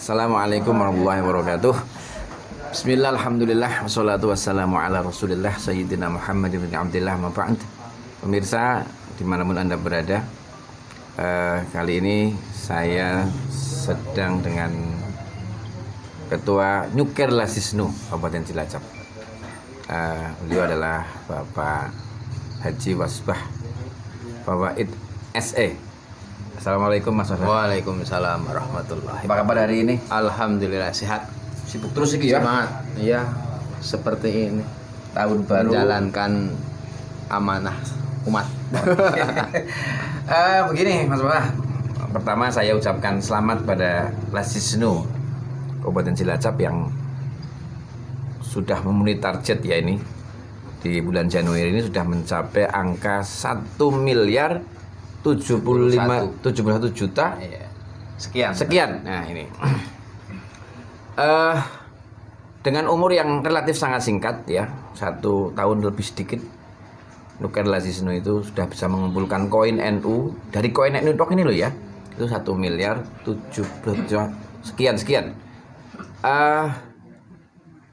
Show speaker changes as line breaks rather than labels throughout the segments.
Assalamualaikum warahmatullahi wabarakatuh. Bismillah, alhamdulillah, wassalatu wassalamu ala rasulillah Sayyidina Muhammad bin Abdillah ma'ba'd. Pemirsa dimanapun Anda berada, kali ini saya sedang dengan Ketua Nyuker Lasisnu Kabupaten Cilacap. Beliau adalah Bapak Haji Wasbah Fawaid SE. Assalamualaikum Mas Wasbah.
Waalaikumsalam warahmatullahi.
Apa kabar hari ini?
Alhamdulillah sehat.
Sibuk terus iki ya?
Semangat. Iya, seperti ini.
Tahun baru
Menjalankan amanah umat.
Begini Mas Wasbah. Pertama saya ucapkan selamat pada Lasisnu Kabupaten Cilacap yang sudah memenuhi target ya ini. Di bulan Januari ini sudah mencapai angka 1.071 juta
Iya. Sekian.
Nah ini dengan umur yang relatif sangat singkat ya, 1 tahun lebih sedikit, Nyuker Lasisnu itu sudah bisa mengumpulkan koin NU. Dari koin NU tok ini loh ya, itu 1.070 sekian.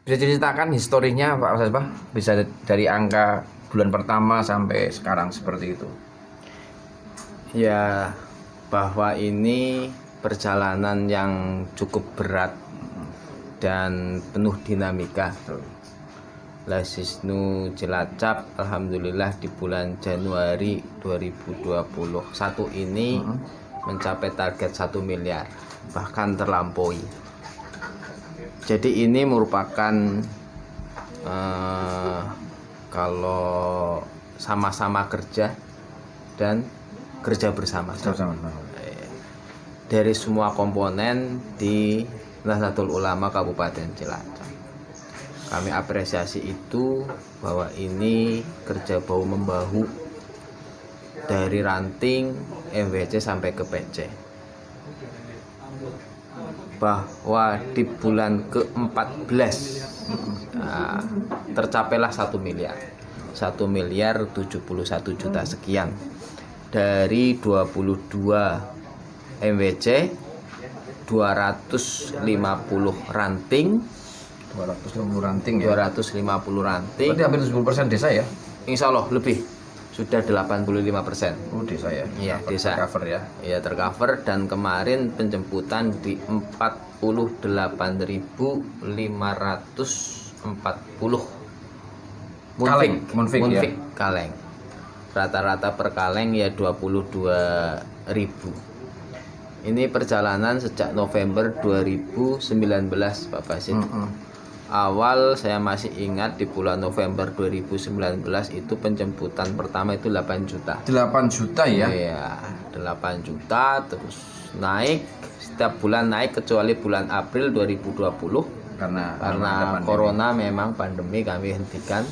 Bisa diceritakan historinya Pak Wasbah? Bisa dari angka bulan pertama sampai sekarang seperti itu.
Ya, bahwa ini perjalanan yang cukup berat dan penuh dinamika. Lasisnu Cilacap alhamdulillah di bulan Januari 2021 ini mencapai target 1 miliar, bahkan terlampaui. Jadi ini merupakan kalau sama-sama kerja dan kerja bersama dari semua komponen di Nahdlatul Ulama Kabupaten Cilacap. Kami apresiasi itu, bahwa ini kerja bahu membahu dari ranting MWC sampai ke PC. Bahwa di bulan ke-14 tercapailah 1 miliar 71 juta sekian dari 22 MWC, 250 ranting
250 ranting ya.
250 ranting.
Berarti hampir 10% desa ya?
Insya Allah lebih, sudah 85%.
Oh desa ya?
Iya, desa.
Cover ya?
Iya, tercover. Dan kemarin penjemputan di 48.540
Munfik ya?
kaleng. Rata-rata per kaleng ya 22.000. Ini perjalanan sejak November 2019 Pak Basit. Awal saya masih ingat di bulan November 2019 itu penjemputan pertama itu 8 juta.
8 juta ya?
Iya, 8 juta terus naik setiap bulan naik kecuali bulan April 2020 karena corona memang pandemi kami hentikan,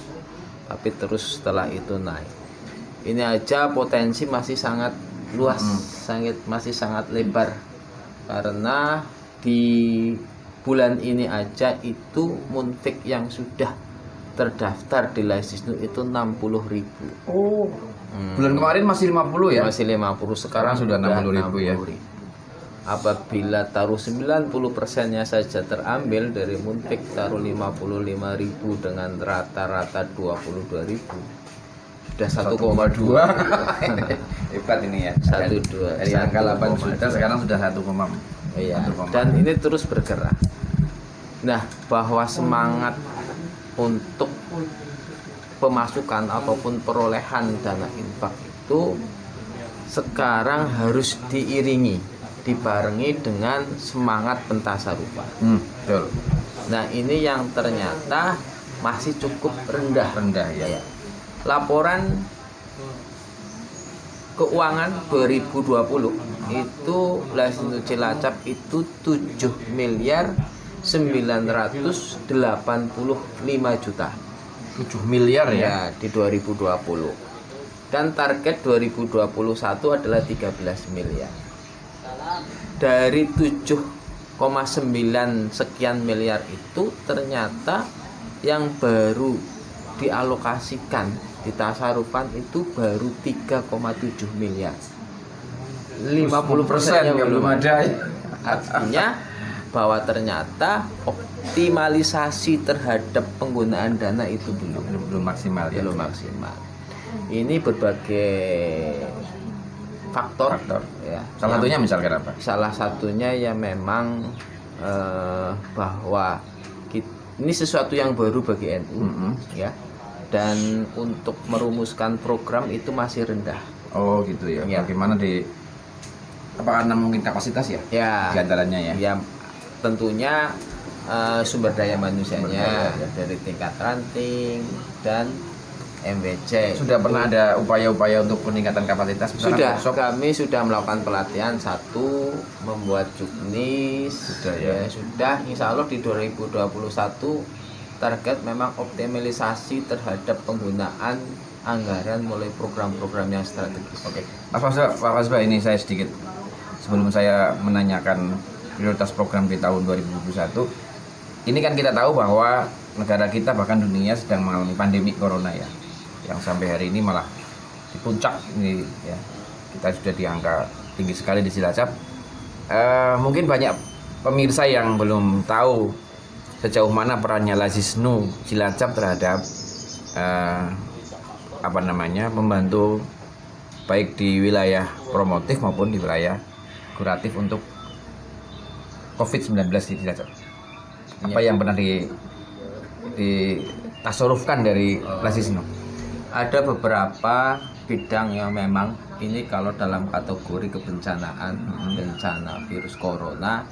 tapi terus setelah itu naik. Ini aja potensi masih sangat luas, masih sangat lebar, karena di bulan ini aja itu munfik yang sudah terdaftar di Lasisnu itu 60.000.
Oh. Bulan kemarin masih 50 ya?
Masih 50, sekarang sudah 60.000 ya. Apabila taruh 90%-nya saja terambil dari munfik, taruh 55.000 dengan rata-rata 22.000. Sudah 1,2.
Hebat ini ya.
1,2.
Dari angka 8 juta sekarang sudah 1,4.
Iya. Dan ini terus bergerak. Nah, bahwa semangat untuk pemasukan ataupun perolehan dana infak itu sekarang harus dibarengi dengan semangat pentasarufan.
Betul.
Nah, ini yang ternyata masih cukup rendah
ya.
Laporan keuangan 2020 itu Lasisnu Cilacap itu 7.985 juta.
7 miliar
ya di 2020. Dan target 2021 adalah 13 miliar. Dari 7,9 sekian miliar itu ternyata yang baru dialokasikan di tasarufan itu baru 3,7 miliar. 50%
yang belum ada.
Artinya bahwa ternyata optimalisasi terhadap penggunaan dana itu
belum maksimal ya.
belum maksimal. Ini berbagai faktor. Ya.
Salah satunya misalkan apa?
Salah satunya ya memang bahwa ini sesuatu yang baru bagi NU, ya. Dan untuk merumuskan program itu masih rendah.
Oh gitu ya.
Ya.
Bagaimana apa karena mungkin kapasitas ya?
Ya.
Di antaranya ya.
Ya tentunya sumber daya manusianya
ya.
dari tingkat ranting dan MWC.
Sudah pernah ada upaya-upaya untuk peningkatan kapasitas?
Sudah, kami sudah melakukan pelatihan, satu membuat juknis.
Sudah ya.
Sudah, insya Allah di 2021 target memang optimalisasi terhadap penggunaan anggaran mulai program-program yang strategis.
Oke, Pak Fasbah, ini saya sedikit sebelum saya menanyakan prioritas program di tahun 2021. Ini kan kita tahu bahwa negara kita bahkan dunia sedang mengalami pandemi corona ya, yang sampai hari ini malah di puncak ini ya. Kita sudah di angka tinggi sekali di Cilacap. Mungkin banyak pemirsa yang belum tahu sejauh mana perannya Lazisnu Cilacap terhadap membantu baik di wilayah promotif maupun di wilayah kuratif untuk COVID-19 di Cilacap. Apa yang pernah ditasorufkan dari Lazisnu?
Ada beberapa bidang yang memang ini kalau dalam kategori kebencanaan, bencana virus corona,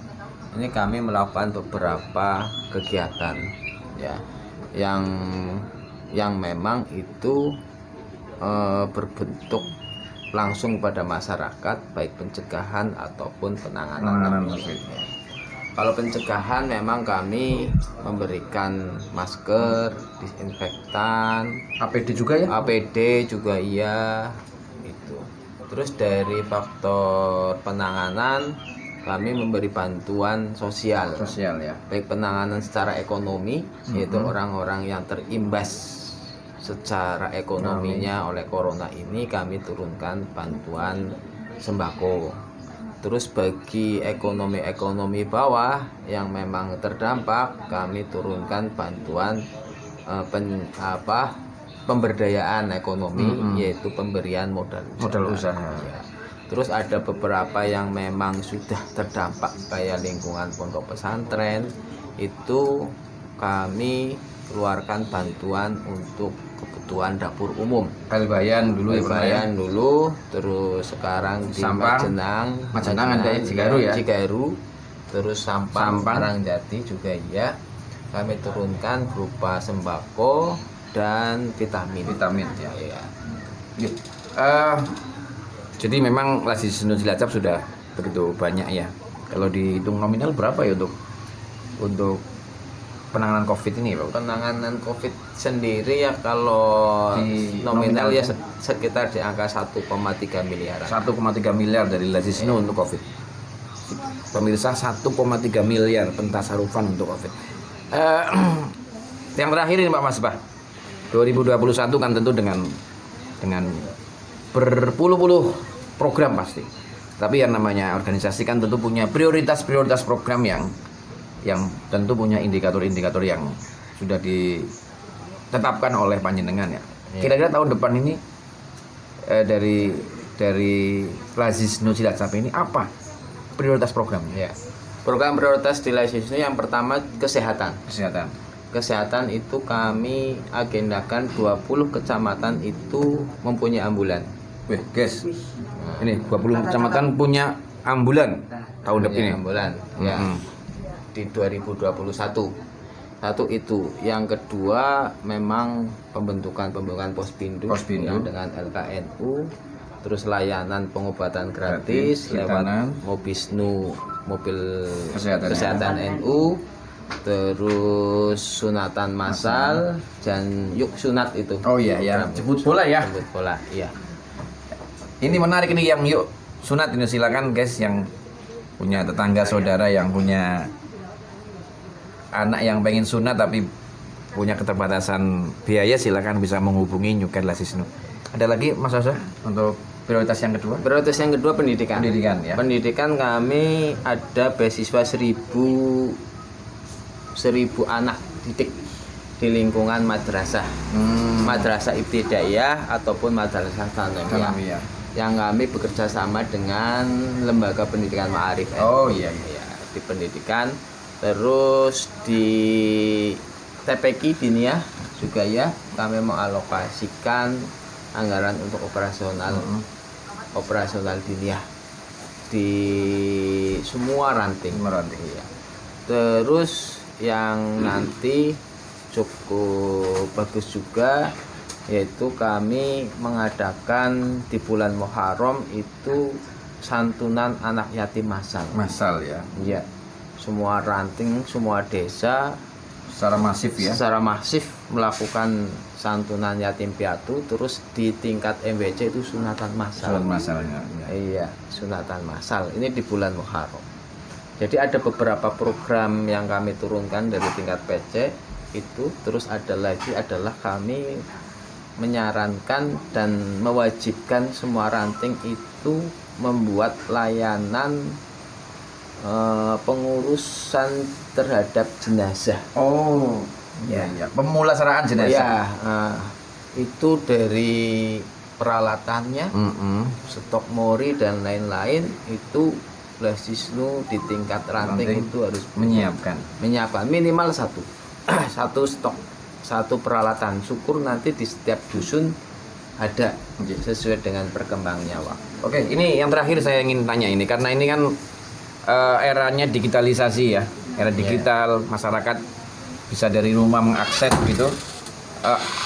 ini kami melakukan beberapa kegiatan ya yang memang itu berbentuk langsung pada masyarakat, baik pencegahan ataupun penanganan COVID. Ya. Kalau pencegahan memang kami memberikan masker, disinfektan,
APD juga ya?
APD juga iya itu. Terus dari faktor penanganan kami memberi bantuan sosial
ya.
Baik penanganan secara ekonomi, yaitu orang-orang yang terimbas secara ekonominya oleh corona ini, kami turunkan bantuan sembako. Terus bagi ekonomi bawah yang memang terdampak, kami turunkan bantuan pemberdayaan ekonomi, yaitu pemberian modal
usaha.
Ya. Terus ada beberapa yang memang sudah terdampak kayak lingkungan pondok pesantren, itu kami keluarkan bantuan untuk kebutuhan dapur umum.
Kalbayan dulu
dulu, terus sekarang di Majenang
ada Cigaru ya.
Cigaru, terus Sampang Rangjati juga ya. Kami turunkan berupa sembako dan vitamin
ya.
Ya.
Jadi memang Lazisnu Cilacap sudah begitu banyak ya. Kalau dihitung nominal berapa ya untuk penanganan COVID ini, Pak?
Penanganan COVID sendiri ya kalau di nominal ya sekitar di angka 1,3 miliar.
1,3 miliar dari Lazisnu untuk COVID. Pemirsa, 1,3 miliar pentasarufan untuk COVID. Yang terakhir ini Pak Masbah, 2021 kan tentu dengan berpuluh-puluh program pasti. Tapi yang namanya organisasi kan tentu punya prioritas program yang tentu punya indikator-indikator yang sudah ditetapkan oleh panjenengan ya. Kira-kira tahun depan ini dari Lazisnu Cilacap ini apa prioritas programnya?
Ya. Program prioritas di Lazisnu yang pertama kesehatan. Kesehatan itu kami agendakan 20 kecamatan itu mempunyai ambulan.
Wih, guys. Ini 20 kecamatan punya ambulan tahun depan ini.
Ambulan, ya. Di 2021. Satu itu. Yang kedua memang pembentukan pospindu ya, dengan LKNU. Terus layanan pengobatan gratis lewat Mobisnu, mobil kesehatan NU. Terus sunatan massal dan yuk sunat itu.
Oh iya ya, jemput bola ya.
Jemput bola, iya.
Ini menarik ini yang yuk sunat ini, silakan guys yang punya tetangga saudara yang punya anak yang pengen sunat tapi punya keterbatasan biaya, silakan bisa menghubungi Nyuken Lazisnu. Ada lagi Mas Asa untuk Prioritas yang kedua?
Prioritas yang kedua pendidikan.
Pendidikan ya.
Pendidikan kami ada beasiswa 1000 anak didik di lingkungan madrasah. Madrasah ibtidaiyah ataupun madrasah tsanawiyah. Yang kami bekerja sama dengan lembaga pendidikan Ma'arif.
Oh iya.
Ya, di pendidikan. Terus di TPQ Diniyah juga ya kami mengalokasikan anggaran untuk operasional diniyah di semua ranting. Ya. Terus yang nanti cukup bagus juga yaitu kami mengadakan di bulan Muharram itu santunan anak yatim masal.
Masal ya.
Iya. Semua ranting, semua desa
Secara masif ya.
Secara masif melakukan santunan yatim piatu, terus di tingkat MWC itu sunatan massal.
Sunatan massalnya. Ya.
Iya, sunatan massal. Ini di bulan Muharram. Jadi ada beberapa program yang kami turunkan dari tingkat PC itu, terus ada lagi adalah kami menyarankan dan mewajibkan semua ranting itu membuat layanan pengurusan terhadap jenazah.
Oh, ya. Pemulasaraan jenazah.
Ya, itu dari peralatannya, stok mori dan lain-lain itu Blasisnu di tingkat ranting itu harus menyiapkan minimal satu stok, satu peralatan. Syukur nanti di setiap dusun ada sesuai dengan perkembangannya waktu.
Oke, ini yang terakhir saya ingin tanya ini karena ini kan eranya digitalisasi ya, era digital, masyarakat bisa dari rumah mengakses gitu.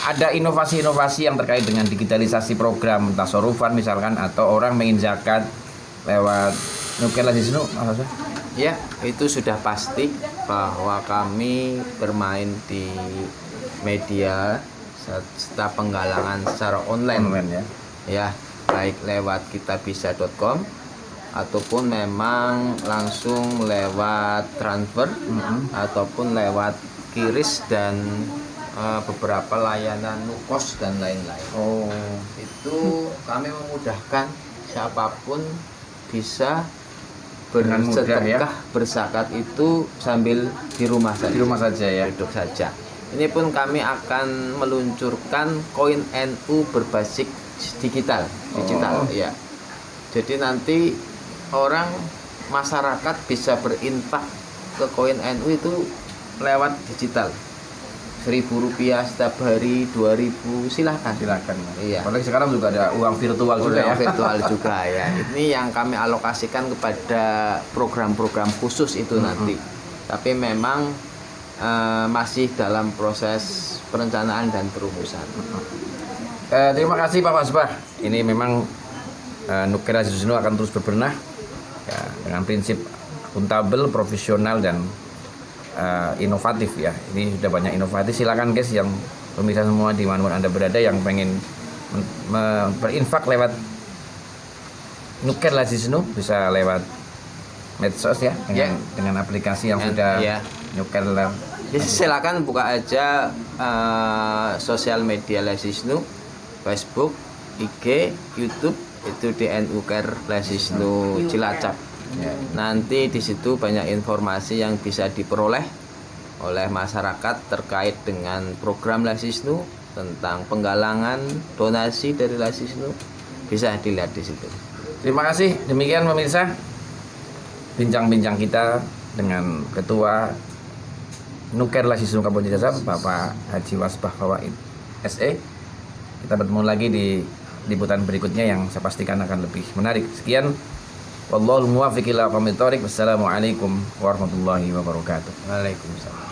Ada inovasi-inovasi yang terkait dengan digitalisasi program tasorufan misalkan, atau orang ingin zakat lewat Nuker Lazisnu,
ya itu sudah pasti bahwa kami bermain di media serta penggalangan secara online ya, baik lewat kitabisa.com ataupun memang langsung lewat transfer ataupun lewat kiris dan beberapa layanan nukos dan lain-lain. Itu kami memudahkan siapapun bisa bersedekah berzakat itu sambil di rumah saja ya, duduk saja. Ini pun kami akan meluncurkan koin NU berbasis digital ya. Jadi nanti masyarakat bisa berinfak ke koin NU itu lewat digital. Rp1.000 setiap hari, 2.000 silakan. Iya.
Apalagi sekarang juga ada uang virtual
juga ya. Ini yang kami alokasikan kepada program-program khusus itu nanti. Tapi memang masih dalam proses perencanaan dan perumusan.
Terima kasih Pak Wasbah. Ini memang Nuker Lazisnu akan terus berbenah ya, dengan prinsip akuntabel, profesional dan inovatif ya. Ini sudah banyak inovatif. Silakan guys yang pemirsa semua di mana Anda berada yang pengen berinfak lewat Nuker Lazisnu bisa lewat medsos ya, dengan aplikasi yang sudah Nuker.
Silakan buka aja sosial media Lazisnu, Facebook, IG, YouTube itu di Nuker Lazisnu Cilacap. Nanti di situ banyak informasi yang bisa diperoleh oleh masyarakat terkait dengan program Lazisnu, tentang penggalangan donasi dari Lazisnu, bisa dilihat di situ.
Terima kasih. Demikian pemirsa bincang-bincang kita dengan Ketua Nuker Lazisnu Kabupaten Cilacap, Bapak Haji Wasbah Fawaid SE. Kita bertemu lagi di liputan berikutnya yang saya pastikan akan lebih menarik. Sekian. Wallahul muwaffiq ila aqwamit thoriq. Wassalamualaikum warahmatullahi wabarakatuh.
Waalaikumsalam.